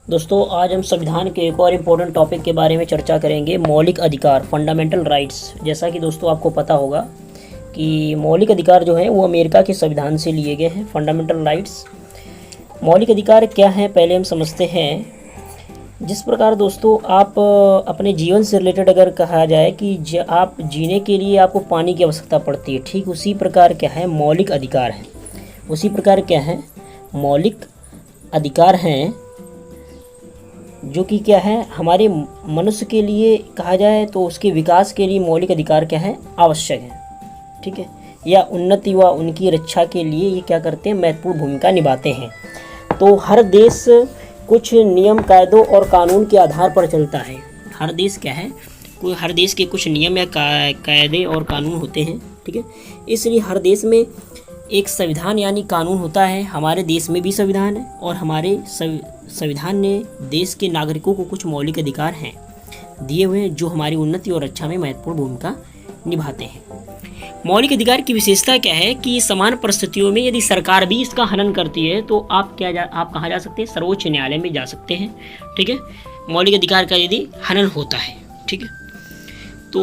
दोस्तों आज हम संविधान के एक और इम्पोर्टेंट टॉपिक के बारे में चर्चा करेंगे, मौलिक अधिकार, फंडामेंटल राइट्स। जैसा कि दोस्तों आपको पता होगा कि मौलिक अधिकार जो हैं वो अमेरिका के संविधान से लिए गए हैं। फंडामेंटल राइट्स, मौलिक अधिकार क्या हैं पहले हम समझते हैं। जिस प्रकार दोस्तों आप अपने जीवन से रिलेटेड अगर कहा जाए कि आप जीने के लिए आपको पानी की आवश्यकता पड़ती है, ठीक उसी प्रकार क्या है मौलिक अधिकार है। उसी प्रकार क्या है मौलिक अधिकार हैं जो कि क्या है हमारे मनुष्य के लिए कहा जाए तो उसके विकास के लिए मौलिक अधिकार क्या है आवश्यक है, ठीक है, या उन्नति व उनकी रक्षा के लिए ये क्या करते हैं महत्वपूर्ण भूमिका निभाते हैं। तो हर देश कुछ नियम कायदों और कानून के आधार पर चलता है। हर देश क्या है हर देश के कुछ नियम या कायदे और कानून होते हैं, ठीक है। इसलिए हर देश में एक संविधान यानी कानून होता है। हमारे देश में भी संविधान है और हमारे संविधान ने देश के नागरिकों को कुछ मौलिक अधिकार हैं दिए हुए हैं जो हमारी उन्नति और रक्षा में महत्वपूर्ण भूमिका निभाते हैं। मौलिक अधिकार की विशेषता क्या है कि समान परिस्थितियों में यदि सरकार भी इसका हनन करती है तो आप कहाँ जा सकते हैं, सर्वोच्च न्यायालय में जा सकते हैं, ठीक है, मौलिक अधिकार का यदि हनन होता है, ठीक है। तो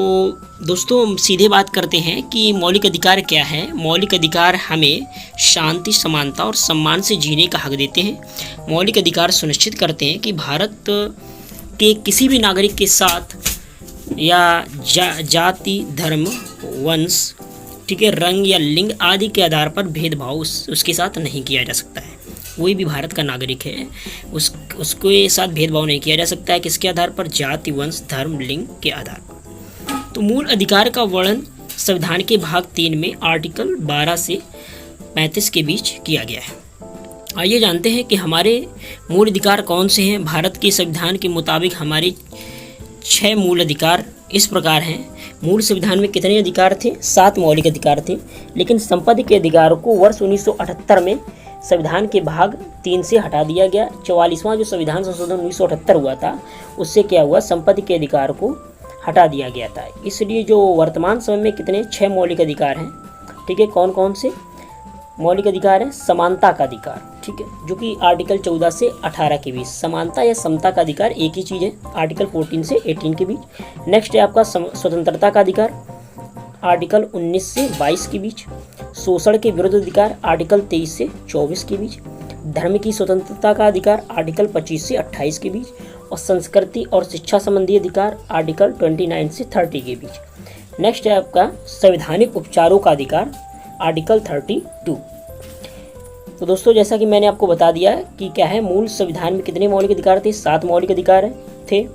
दोस्तों हम सीधे बात करते हैं कि मौलिक अधिकार क्या है। मौलिक अधिकार हमें शांति, समानता और सम्मान से जीने का हक देते हैं। मौलिक अधिकार सुनिश्चित करते हैं कि भारत के किसी भी नागरिक के साथ या जाति, धर्म, वंश, ठीक है, रंग या लिंग आदि के आधार पर भेदभाव उसके साथ नहीं किया जा सकता है। कोई भी भारत का नागरिक है उसके साथ भेदभाव नहीं किया जा सकता है। किसके आधार पर? जाति, वंश, धर्म, लिंग के आधार पर। तो मूल अधिकार का वर्णन संविधान के भाग 3 में आर्टिकल 12 से 35 के बीच किया गया है। आइए जानते हैं कि हमारे मूल अधिकार कौन से हैं। भारत के संविधान के मुताबिक हमारे 6 मूल अधिकार इस प्रकार हैं। मूल संविधान में कितने अधिकार थे? 7 मौलिक अधिकार थे, लेकिन संपत्ति के अधिकार को वर्ष 1978 में संविधान के भाग 3 से हटा दिया गया। 44वां जो संविधान संशोधन 1978 हुआ था उससे क्या हुआ, संपत्ति के अधिकार को हटा दिया गया था। इसलिए जो वर्तमान समय में कितने 6 मौलिक अधिकार हैं, ठीक है। कौन कौन से मौलिक अधिकार हैं? समानता का अधिकार, ठीक है, जो कि आर्टिकल 14 से 18 के बीच। समानता या समता का अधिकार एक ही चीज़ है, आर्टिकल 14 से 18 के बीच। नेक्स्ट है आपका स्वतंत्रता का अधिकार, आर्टिकल 19 से 22 के बीच। शोषण के विरुद्ध अधिकार, आर्टिकल 23 से 24 के बीच। धर्म की स्वतंत्रता का अधिकार, आर्टिकल 25 से 28 के बीच। और संस्कृति और शिक्षा संबंधी अधिकार, आर्टिकल 29 से 30 के बीच। नेक्स्ट है आपका संवैधानिक उपचारों का अधिकार, आर्टिकल 32। तो दोस्तों जैसा कि मैंने आपको बता दिया कि क्या है मूल संविधान में कितने मौलिक अधिकार थे? 7 मौलिक अधिकार थे।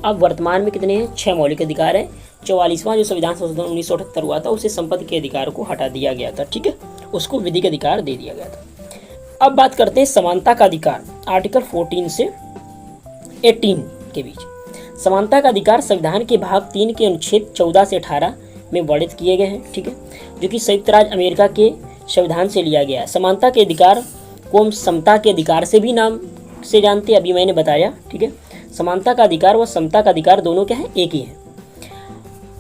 अब वर्तमान में कितने हैं? 6 मौलिक अधिकार हैं। 44वां जो संविधान संशोधन 1978 हुआ था उसे संपत्ति के अधिकार को हटा दिया गया था, ठीक है, उसको विधिक अधिकार दे दिया गया था। अब बात करते हैं समानता का अधिकार, आर्टिकल 14 से 18 के बीच। समानता का अधिकार संविधान के भाग 3 के अनुच्छेद 14 से 18 में वर्णित किए गए हैं, ठीक है, जो कि संयुक्त राज्य अमेरिका के संविधान से लिया गया है। समानता के अधिकार को हम समता के अधिकार से भी नाम से जानते हैं, अभी मैंने बताया, ठीक है। समानता का अधिकार व समता का अधिकार दोनों क्या है, एक ही है।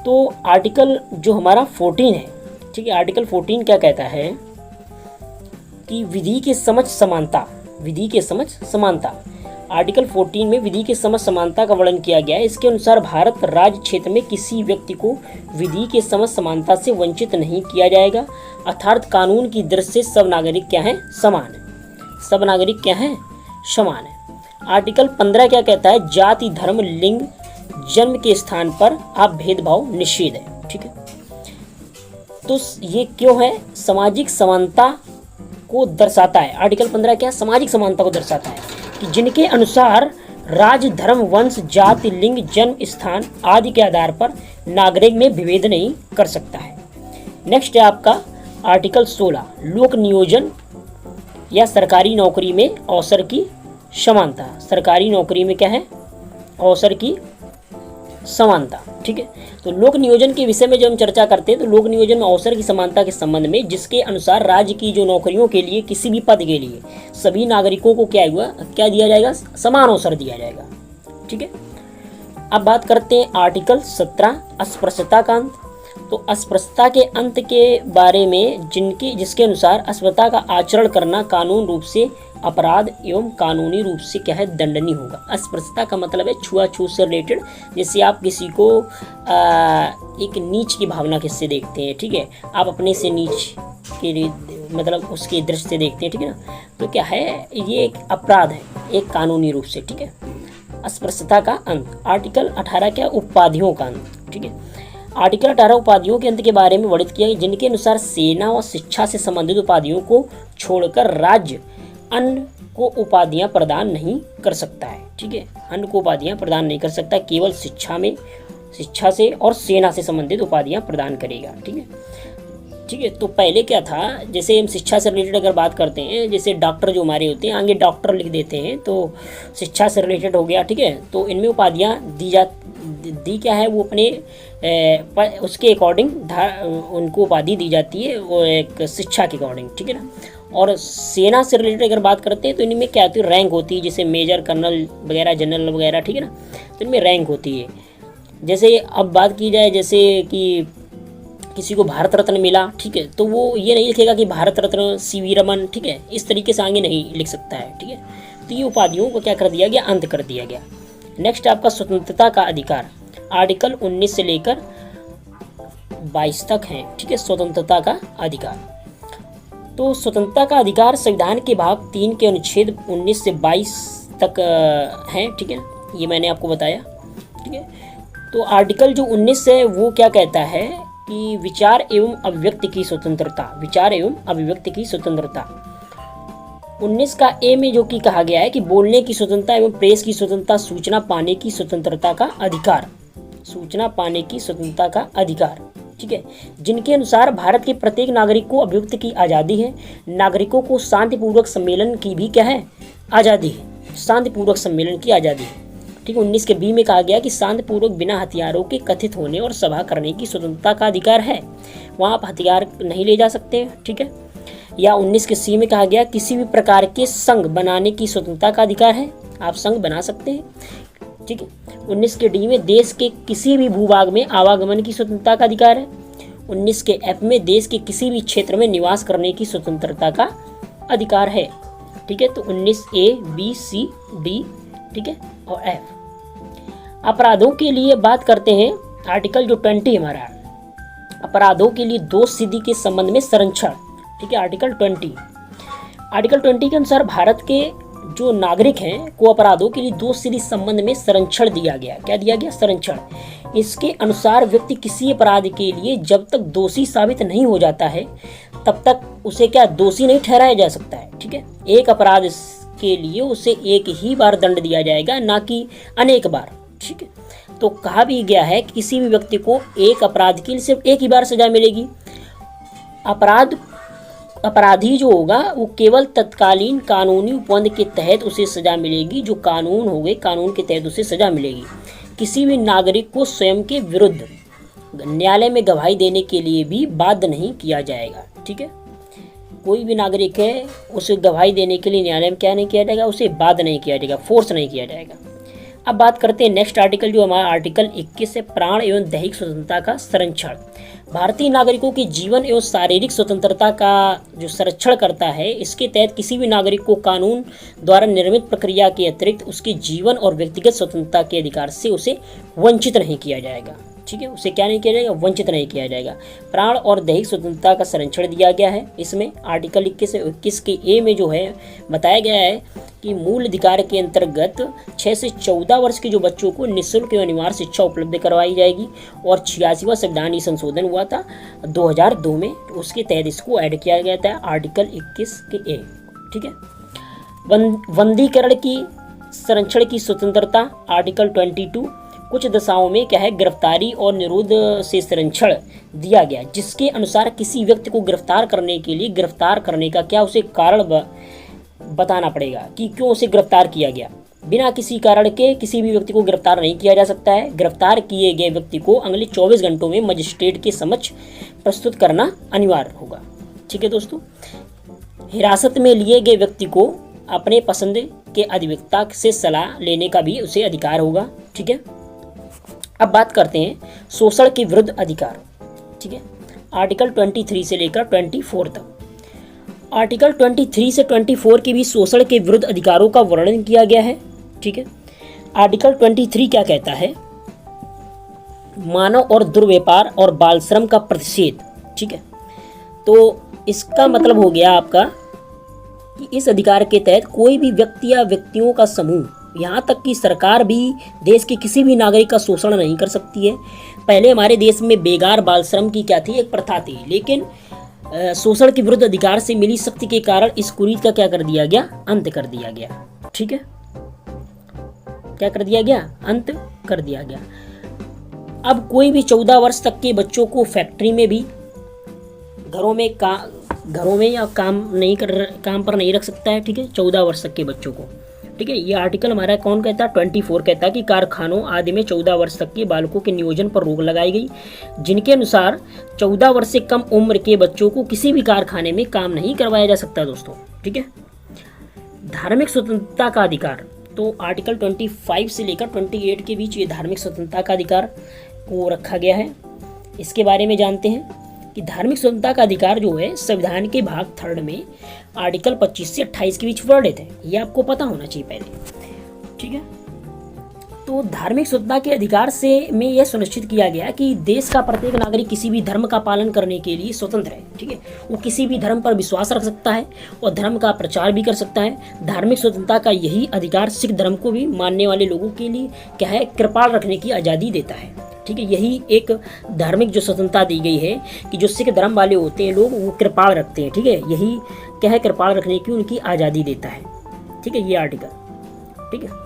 तो आर्टिकल जो हमारा 14 है, ठीक है, आर्टिकल 14 क्या कहता है कि विधि के समझ समानता, विधि के समझ समानता। आर्टिकल 14 में विधि के समझ समानता का वर्णन किया गया है। इसके अनुसार भारत राज्य क्षेत्र में किसी व्यक्ति को विधि के समझ समानता से वंचित नहीं किया जाएगा, अर्थात कानून की दृष्टि से सब नागरिक क्या हैं, समान है। सब नागरिक क्या हैं, समान है। आर्टिकल 15 क्या कहता है, जाति, धर्म, लिंग, जन्म के स्थान पर आप भेदभाव निषेध है, ठीक है। तो ये क्यों है, सामाजिक समानता को दर्शाता है। आर्टिकल 15 क्या सामाजिक समानता को दर्शाता है कि जिनके अनुसार राज्य, धर्म, वंश, जाति, लिंग, जन्म स्थान आदि के आधार पर नागरिक में विभेद नहीं कर सकता है। नेक्स्ट है आपका आर्टिकल 16, लोक नियोजन या सरकारी नौकरी में अवसर की समानता। सरकारी नौकरी में क्या है, अवसर की समानता, ठीक है। तो लोक नियोजन के विषय में जब हम चर्चा करते हैं तो लोक नियोजन में अवसर की समानता के संबंध में, जिसके अनुसार राज्य की जो नौकरियों के लिए किसी भी पद के लिए सभी नागरिकों को क्या दिया जाएगा, समान अवसर दिया जाएगा, ठीक है। अब बात करते हैं आर्टिकल 17 अस्पृश्यता का अंत। तो अस्पृश्यता के अंत के बारे में जिसके अनुसार अस्पृश्यता का आचरण करना कानून रूप से अपराध एवं कानूनी रूप से क्या है, दंडनीय होगा। अस्पृश्यता का मतलब है छुआछूत से रिलेटेड, जैसे आप किसी को एक नीच की भावना किससे देखते हैं, ठीक है, आप अपने से नीच के मतलब उसके दृष्टि से देखते हैं, ठीक है ना, तो क्या है, ये एक अपराध है एक कानूनी रूप से, ठीक है। अस्पृश्यता का अंत, आर्टिकल 18 क्या, उपाधियों का अंत, ठीक है। आर्टिकल 18 उपाधियों के अंत के बारे में वर्णित किया है, जिनके अनुसार सेना और शिक्षा से संबंधित उपाधियों को छोड़कर राज्य अन्य को उपाधियां प्रदान नहीं कर सकता है, ठीक है, अन्य को उपाधियां प्रदान नहीं कर सकता, केवल शिक्षा से और सेना से संबंधित उपाधियां प्रदान करेगा, ठीक है, ठीक है। तो पहले क्या था, जैसे हम शिक्षा से रिलेटेड अगर बात करते हैं, जैसे डॉक्टर जो हमारे होते हैं आगे डॉक्टर लिख देते हैं, तो शिक्षा से रिलेटेड हो गया, ठीक है। तो इनमें उपाधियां दी क्या है, वो अपने उसके अकॉर्डिंग उनको उपाधि दी जाती है, वो एक शिक्षा के अकॉर्डिंग, ठीक है ना। और सेना से रिलेटेड अगर बात करते हैं तो इनमें क्या होती है, रैंक होती है, जैसे मेजर, कर्नल वगैरह, जनरल वगैरह, ठीक है ना, तो इनमें रैंक होती है। जैसे अब बात की जाए, जैसे कि किसी को भारत रत्न मिला, ठीक है, तो वो ये नहीं लिखेगा कि भारत रत्न सीवी रमन, ठीक है, इस तरीके से आगे नहीं लिख सकता है, ठीक है। तो ये उपाधियों को क्या कर दिया गया, अंत कर दिया गया। नेक्स्ट आपका स्वतंत्रता का अधिकार, आर्टिकल 19 से लेकर 22 तक है, ठीक है, स्वतंत्रता का अधिकार। तो स्वतंत्रता का अधिकार संविधान के भाग 3 के अनुच्छेद 19 से 22 तक है, ठीक है, ये मैंने आपको बताया, ठीक है। तो आर्टिकल जो 19 है वो क्या कहता है कि विचार एवं अभिव्यक्ति की स्वतंत्रता, विचार एवं अभिव्यक्ति की स्वतंत्रता। 19 का ए में जो कि कहा गया है कि बोलने की स्वतंत्रता एवं प्रेस की स्वतंत्रता, सूचना पाने की स्वतंत्रता का अधिकार, सूचना पाने की स्वतंत्रता का अधिकार, ठीक है, जिनके अनुसार भारत के प्रत्येक नागरिक को अभिव्यक्ति की आज़ादी है, नागरिकों को शांतिपूर्वक सम्मेलन की भी क्या है, आज़ादी है, शांतिपूर्वक सम्मेलन की आज़ादी है, ठीक है। 19 के बी में कहा गया कि शांतिपूर्वक बिना हथियारों के कथित होने और सभा करने की स्वतंत्रता का अधिकार है, वहाँ आप हथियार नहीं ले जा सकते हैं, ठीक है। या 19 के सी में कहा गया किसी भी प्रकार के संघ बनाने की स्वतंत्रता का अधिकार है, आप संघ बना सकते हैं, ठीक है। 19 के डी में देश के किसी भी भूभाग में आवागमन की स्वतंत्रता का अधिकार है। 19 के एफ में देश के किसी भी क्षेत्र में निवास करने की स्वतंत्रता का अधिकार है, ठीक है। तो 19 ए बी सी डी, ठीक है, और एफ। अपराधों के लिए बात करते हैं, आर्टिकल जो 20 हमारा, अपराधों के लिए दोष सिद्धि के संबंध में संरक्षण, ठीक है, आर्टिकल 20। आर्टिकल 20 के अनुसार भारत के जो नागरिक हैं को अपराधों के लिए दोष सिद्धि संबंध में संरक्षण दिया गया, क्या दिया गया, संरक्षण। इसके अनुसार व्यक्ति किसी अपराध के लिए जब तक दोषी साबित नहीं हो जाता है तब तक उसे क्या दोषी नहीं ठहराया जा सकता है, ठीक है। एक अपराध के लिए उसे एक ही बार दंड दिया जाएगा, ना कि अनेक बार, ठीक है। तो कहा भी गया है कि किसी भी व्यक्ति को एक अपराध के लिए सिर्फ एक ही बार सजा मिलेगी। अपराधी जो होगा वो केवल तत्कालीन कानूनी उपबंध के तहत उसे सजा मिलेगी, जो कानून हो गए कानून के तहत उसे सजा मिलेगी। किसी भी नागरिक को स्वयं के विरुद्ध न्यायालय में गवाही देने के लिए भी बाध्य नहीं किया जाएगा, ठीक है। कोई भी नागरिक है उसे गवाही देने के लिए न्यायालय में क्या नहीं किया जाएगा, उसे बाध्य नहीं किया जाएगा, फोर्स नहीं किया जाएगा। अब बात करते हैं नेक्स्ट आर्टिकल जो हमारा आर्टिकल 21 है, प्राण एवं दैहिक स्वतंत्रता का संरक्षण। भारतीय नागरिकों की जीवन एवं शारीरिक स्वतंत्रता का जो संरक्षण करता है, इसके तहत किसी भी नागरिक को कानून द्वारा निर्मित प्रक्रिया के अतिरिक्त उसके जीवन और व्यक्तिगत स्वतंत्रता के अधिकार से उसे वंचित नहीं किया जाएगा, ठीक है, उसे क्या नहीं किया जाएगा, वंचित नहीं किया जाएगा। प्राण और दैहिक स्वतंत्रता का संरक्षण दिया गया है। इसमें आर्टिकल 21 से 21 के ए में जो है बताया गया है कि मूल अधिकार के अंतर्गत 6 से 14 वर्ष के जो बच्चों को निःशुल्क एवं अनिवार्य शिक्षा उपलब्ध करवाई जाएगी। और 86वां संविधान संशोधन हुआ था 2002 में, उसके तहत इसको ऐड किया गया था आर्टिकल 21 के ए, ठीक है। बंदीकरण की संरक्षण की स्वतंत्रता, आर्टिकल 22। कुछ दशाओं में क्या है, गिरफ्तारी और निरोध से संरक्षण दिया गया, जिसके अनुसार किसी व्यक्ति को गिरफ्तार करने के लिए गिरफ्तार करने का क्या उसे कारण बताना पड़ेगा कि क्यों उसे गिरफ्तार किया गया। बिना किसी कारण के किसी भी व्यक्ति को गिरफ्तार नहीं किया जा सकता है। गिरफ्तार किए गए व्यक्ति को अगले 24 घंटों में मजिस्ट्रेट के समक्ष प्रस्तुत करना अनिवार्य होगा, ठीक है दोस्तों। हिरासत में लिए गए व्यक्ति को अपने पसंद के अधिवक्ता से सलाह लेने का भी उसे अधिकार होगा, ठीक है। अब बात करते हैं शोषण के विरुद्ध अधिकार, ठीक है। आर्टिकल 23 से लेकर 24 तक। आर्टिकल 23 से 24 के बीच शोषण के विरुद्ध अधिकारों का वर्णन किया गया है, ठीक है। आर्टिकल 23 क्या कहता है? मानव और दुर्व्यापार और बाल श्रम का प्रतिषेध, ठीक है। तो इसका मतलब हो गया आपका कि इस अधिकार के तहत कोई भी व्यक्ति या व्यक्तियों का समूह, यहाँ तक कि सरकार भी देश के किसी भी नागरिक का शोषण नहीं कर सकती है। पहले हमारे देश में बेगार बाल श्रम की क्या थी? एक प्रथा थी, लेकिन शोषण के विरुद्ध अधिकार से मिली शक्ति के कारण इस कुरीति का क्या कर दिया गया? अंत कर दिया गया, ठीक है। क्या कर दिया गया? अंत कर दिया गया। अब कोई भी 14 वर्ष तक के बच्चों को फैक्ट्री में भी, घरों में या काम पर नहीं रख सकता है, ठीक है, 14 वर्ष तक के बच्चों को, ठीक है। ये आर्टिकल हमारा कौन कहता है? 24 कहता है कि कारखानों आदि में 14 वर्ष तक के बालकों के नियोजन पर रोक लगाई गई, जिनके अनुसार 14 वर्ष से कम उम्र के बच्चों को किसी भी कारखाने में काम नहीं करवाया जा सकता दोस्तों, ठीक है। धार्मिक स्वतंत्रता का अधिकार, तो आर्टिकल 25 से लेकर 28 के बीच ये धार्मिक स्वतंत्रता का अधिकार को रखा गया है। इसके बारे में जानते हैं कि धार्मिक स्वतंत्रता का अधिकार जो है संविधान के भाग 3 में आर्टिकल 25 से 28 के बीच वर्णित है। ये आपको पता होना चाहिए पहले, ठीक है। तो धार्मिक स्वतंत्रता के अधिकार से में यह सुनिश्चित किया गया कि देश का प्रत्येक नागरिक किसी भी धर्म का पालन करने के लिए स्वतंत्र है, ठीक है। वो किसी भी धर्म पर विश्वास रख सकता है और धर्म का प्रचार भी कर सकता है। धार्मिक स्वतंत्रता का यही अधिकार सिख धर्म को भी मानने वाले लोगों के लिए क्या है? कृपाल रखने की आज़ादी देता है, ठीक है। यही एक धार्मिक जो स्वतंत्रता दी गई है कि जो सिख धर्म वाले होते हैं लोग, वो कृपाल रखते हैं, ठीक है। यही क्या है? कृपाल रखने की उनकी आज़ादी देता है, ठीक है, ये आर्टिकल, ठीक है।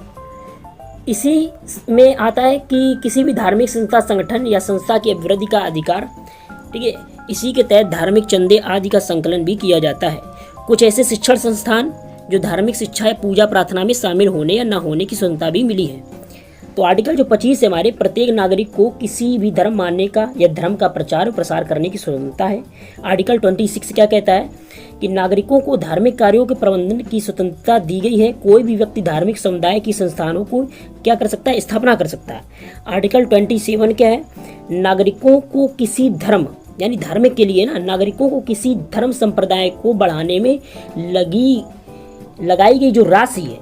इसी में आता है कि किसी भी धार्मिक संस्था, संगठन या संस्था के अभिवृद्धि का अधिकार, ठीक है। इसी के तहत धार्मिक चंदे आदि का संकलन भी किया जाता है। कुछ ऐसे शिक्षण संस्थान जो धार्मिक शिक्षा या पूजा प्रार्थना में शामिल होने या न होने की स्वतंत्रता भी मिली है। तो आर्टिकल जो 25 है हमारे, प्रत्येक नागरिक को किसी भी धर्म मानने का या धर्म का प्रचार और प्रसार करने की स्वतंत्रता है। आर्टिकल 26 क्या कहता है कि नागरिकों को धार्मिक कार्यों के प्रबंधन की स्वतंत्रता दी गई है। कोई भी व्यक्ति धार्मिक समुदाय की संस्थानों को क्या कर सकता है? स्थापना कर सकता है। आर्टिकल 27 क्या है? नागरिकों को किसी धर्म, यानी धार्मिक के लिए ना, नागरिकों को किसी धर्म संप्रदाय को बढ़ाने में लगाई गई जो राशि है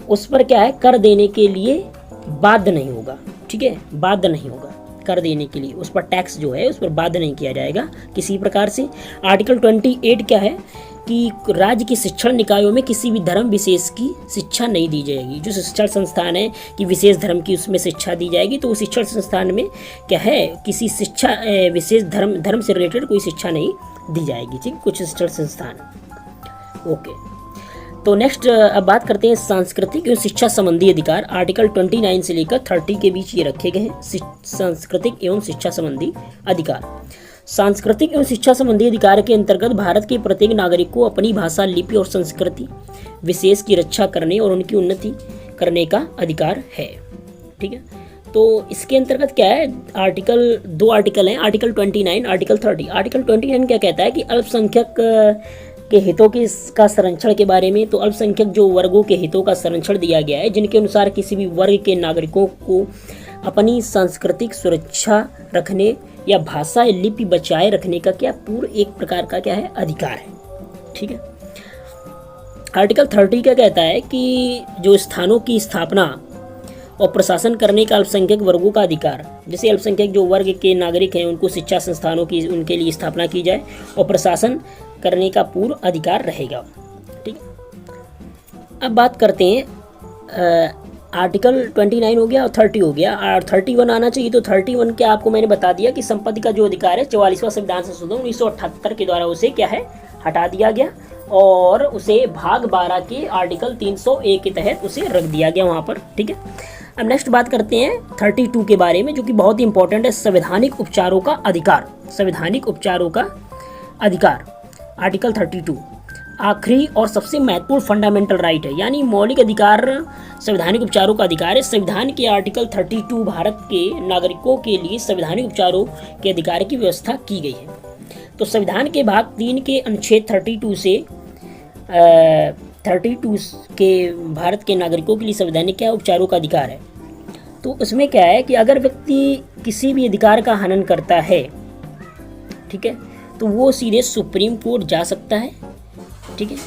उस पर क्या है? कर देने के लिए बाध्य नहीं होगा, ठीक है, बाध्य नहीं होगा कर देने के लिए, उस पर टैक्स जो है उस पर बाध्य नहीं किया जाएगा किसी प्रकार से। आर्टिकल 28 क्या है कि राज्य के शिक्षण निकायों में किसी भी धर्म विशेष की शिक्षा नहीं दी जाएगी। जो शिक्षण संस्थान है कि विशेष धर्म की उसमें शिक्षा दी जाएगी, तो शिक्षण संस्थान में क्या है? किसी शिक्षा विशेष धर्म से रिलेटेड कोई शिक्षा नहीं दी जाएगी, ठीक, कुछ शिक्षण संस्थान। ओके, तो नेक्स्ट अब बात करते हैं सांस्कृतिक एवं शिक्षा संबंधी अधिकार। आर्टिकल 29 से लेकर 30 के बीच ये रखे गए हैं सांस्कृतिक एवं शिक्षा संबंधी अधिकार। सांस्कृतिक एवं शिक्षा संबंधी अधिकार के अंतर्गत भारत के प्रत्येक नागरिक को अपनी भाषा, लिपि और संस्कृति विशेष की रक्षा करने और उनकी उन्नति करने का अधिकार है, ठीक है। तो इसके अंतर्गत क्या है? दो आर्टिकल हैं, आर्टिकल 29, आर्टिकल 30। आर्टिकल 29 क्या कहता है कि अल्पसंख्यक के हितों का संरक्षण के बारे में। तो अल्पसंख्यक जो वर्गों के हितों का संरक्षण दिया गया है, जिनके अनुसार किसी भी वर्ग के नागरिकों को अपनी सांस्कृतिक सुरक्षा रखने या भाषा या लिपि बचाए रखने का क्या पूर्ण एक प्रकार का क्या है? अधिकार है, ठीक है। आर्टिकल 30 क्या कहता है कि जो स्थानों की स्थापना और प्रशासन करने का अल्पसंख्यक वर्गों का अधिकार, जैसे अल्पसंख्यक जो वर्ग के नागरिक हैं उनको शिक्षा संस्थानों की उनके लिए स्थापना की जाए और प्रशासन करने का पूर्ण अधिकार रहेगा, ठीक है। अब बात करते हैं आर्टिकल 29 हो गया और 30 हो गया, और 31 आना चाहिए। तो 31 क्या आपको मैंने बता दिया कि संपत्ति का जो अधिकार है 44वां संविधान संशोधन 1978 के द्वारा उसे क्या है? हटा दिया गया और उसे भाग 12 के आर्टिकल 301 के तहत उसे रख दिया गया वहाँ पर, ठीक है। अब नेक्स्ट बात करते हैं 32 के बारे में, जो कि बहुत ही इंपॉर्टेंट है, संवैधानिक उपचारों का अधिकार। संवैधानिक उपचारों का अधिकार, आर्टिकल 32 आखिरी और सबसे महत्वपूर्ण फंडामेंटल राइट है, यानी मौलिक अधिकार संवैधानिक उपचारों का अधिकार है। संविधान के आर्टिकल 32 भारत के नागरिकों के लिए संवैधानिक उपचारों के अधिकार की व्यवस्था की गई है। तो संविधान के भाग 3 के अनुच्छेद 32 से 32 के भारत के नागरिकों के लिए संवैधानिक क्या उपचारों का अधिकार है। तो उसमें क्या है कि अगर व्यक्ति किसी भी अधिकार का हनन करता है, ठीक है, तो वो सीधे सुप्रीम कोर्ट जा सकता है। ठीक है,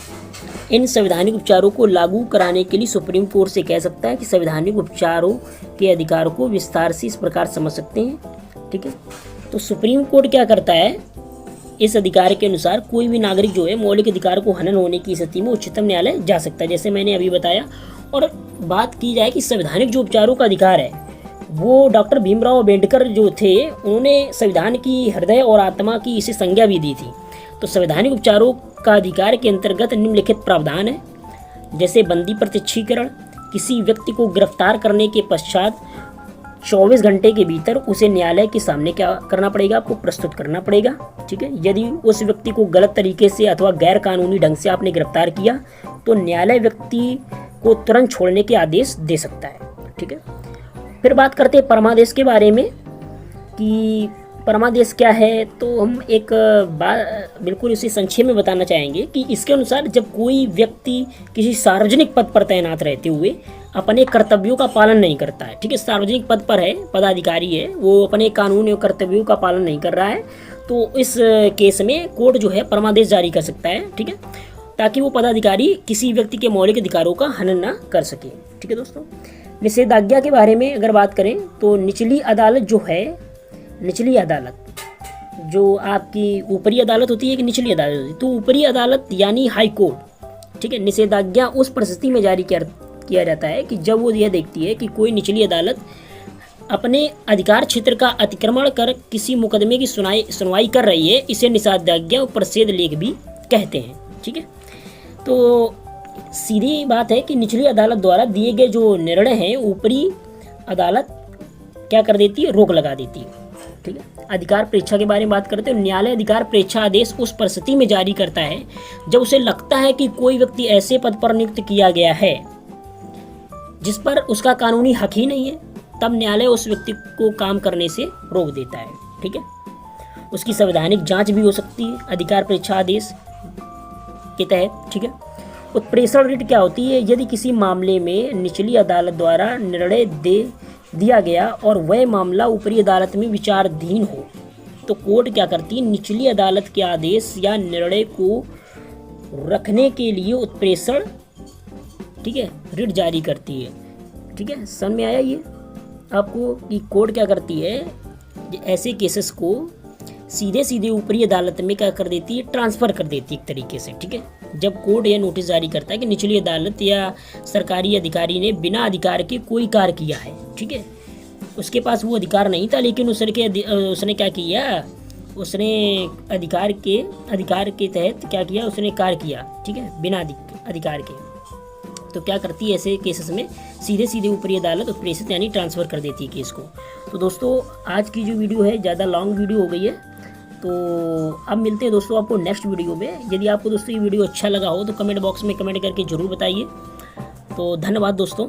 इन संवैधानिक उपचारों को लागू कराने के लिए सुप्रीम कोर्ट से कह सकता है कि संवैधानिक उपचारों के अधिकार को विस्तार से इस प्रकार समझ सकते हैं। ठीक है, तो सुप्रीम कोर्ट क्या करता है, इस अधिकार के अनुसार कोई भी नागरिक जो है मौलिक अधिकार को हनन होने की स्थिति में उच्चतम न्यायालय जा सकता है, जैसे मैंने अभी बताया। और बात की जाए कि संवैधानिक जो उपचारों का अधिकार है, वो डॉक्टर भीमराव अंबेडकर जो थे, उन्होंने संविधान की हृदय और आत्मा की इसे संज्ञा भी दी थी। तो संवैधानिक उपचारों का अधिकार के अंतर्गत निम्नलिखित प्रावधान है, जैसे बंदी प्रत्यक्षीकरण, किसी व्यक्ति को गिरफ्तार करने के पश्चात 24 घंटे के भीतर उसे न्यायालय के सामने क्या करना पड़ेगा, आपको प्रस्तुत करना पड़ेगा। ठीक है, यदि उस व्यक्ति को गलत तरीके से अथवा गैर कानूनी ढंग से आपने गिरफ्तार किया तो न्यायालय व्यक्ति को तुरंत छोड़ने के आदेश दे सकता है। ठीक है, फिर बात करते हैं परमादेश के बारे में कि परमादेश क्या है। तो हम एक बात बिल्कुल इसे संक्षेप में बताना चाहेंगे कि इसके अनुसार जब कोई व्यक्ति किसी सार्वजनिक पद पर तैनात रहते हुए अपने कर्तव्यों का पालन नहीं करता है, ठीक है, सार्वजनिक पद पर है, पदाधिकारी है, वो अपने कानून और कर्तव्यों का पालन नहीं कर रहा है, तो इस केस में कोर्ट जो है परमादेश जारी कर सकता है। ठीक है, ताकि वो पदाधिकारी किसी व्यक्ति के मौलिक अधिकारों का हनन ना कर सके। ठीक है दोस्तों, निषेधाज्ञा के बारे में अगर बात करें तो निचली अदालत जो है, निचली अदालत जो आपकी ऊपरी अदालत होती है कि निचली अदालत होती है, तो ऊपरी अदालत यानी हाई कोर्ट, ठीक है, निषेधाज्ञा उस परिस्थिति में जारी किया जाता है कि जब वो यह देखती है कि कोई निचली अदालत अपने अधिकार क्षेत्र का अतिक्रमण कर किसी मुकदमे की सुनवाई कर रही है। इसे निषेधाज्ञा प्रतिषेध लेख भी कहते हैं। ठीक है, तो सीधी बात है कि निचली अदालत द्वारा दिए गए जो निर्णय हैं ऊपरी अदालत क्या कर देती है, रोक लगा देती है। ठीक है, अधिकार परीक्षा के बारे में बात करते हैं। न्यायालय अधिकार परीक्षा आदेश उस परिस्थिति में जारी करता है जब उसे लगता है कि कोई व्यक्ति ऐसे पद पर नियुक्त किया गया है जिस पर उसका कानूनी हक ही नहीं है, तब न्यायालय उस व्यक्ति को काम करने से रोक देता है। ठीक है, उसकी संवैधानिक जांच भी हो सकती है अधिकार परीक्षा आदेश के तहत। ठीक है, उत्प्रेषण रिट क्या होती है, यदि किसी मामले में निचली अदालत द्वारा निर्णय दे दिया गया और वह मामला ऊपरी अदालत में विचाराधीन हो तो कोर्ट क्या करती है, निचली अदालत के आदेश या निर्णय को रखने के लिए उत्प्रेषण, ठीक है, रिट जारी करती है। ठीक है, समझ में आया ये आपको कि कोर्ट क्या करती है, ऐसे केसेस को सीधे ऊपरी अदालत में क्या कर देती है, ट्रांसफ़र कर देती है एक तरीके से। ठीक है, जब कोर्ट यह नोटिस जारी करता है कि निचली अदालत या सरकारी अधिकारी ने बिना अधिकार के कोई कार्य किया है, ठीक है, उसके पास वो अधिकार नहीं था लेकिन उसने क्या किया, उसने अधिकार के तहत क्या किया, उसने कार्य किया, ठीक है, बिना अधिकार के, तो क्या करती है ऐसे केसेस में सीधे ऊपरी अदालत उत्प्रेषित यानी ट्रांसफ़र कर देती है केस को। तो दोस्तों आज की जो वीडियो है ज़्यादा लॉन्ग वीडियो हो गई है, तो अब मिलते हैं दोस्तों आपको नेक्स्ट वीडियो में। यदि आपको दोस्तों ये वीडियो अच्छा लगा हो तो कमेंट बॉक्स में कमेंट करके ज़रूर बताइए। तो धन्यवाद दोस्तों।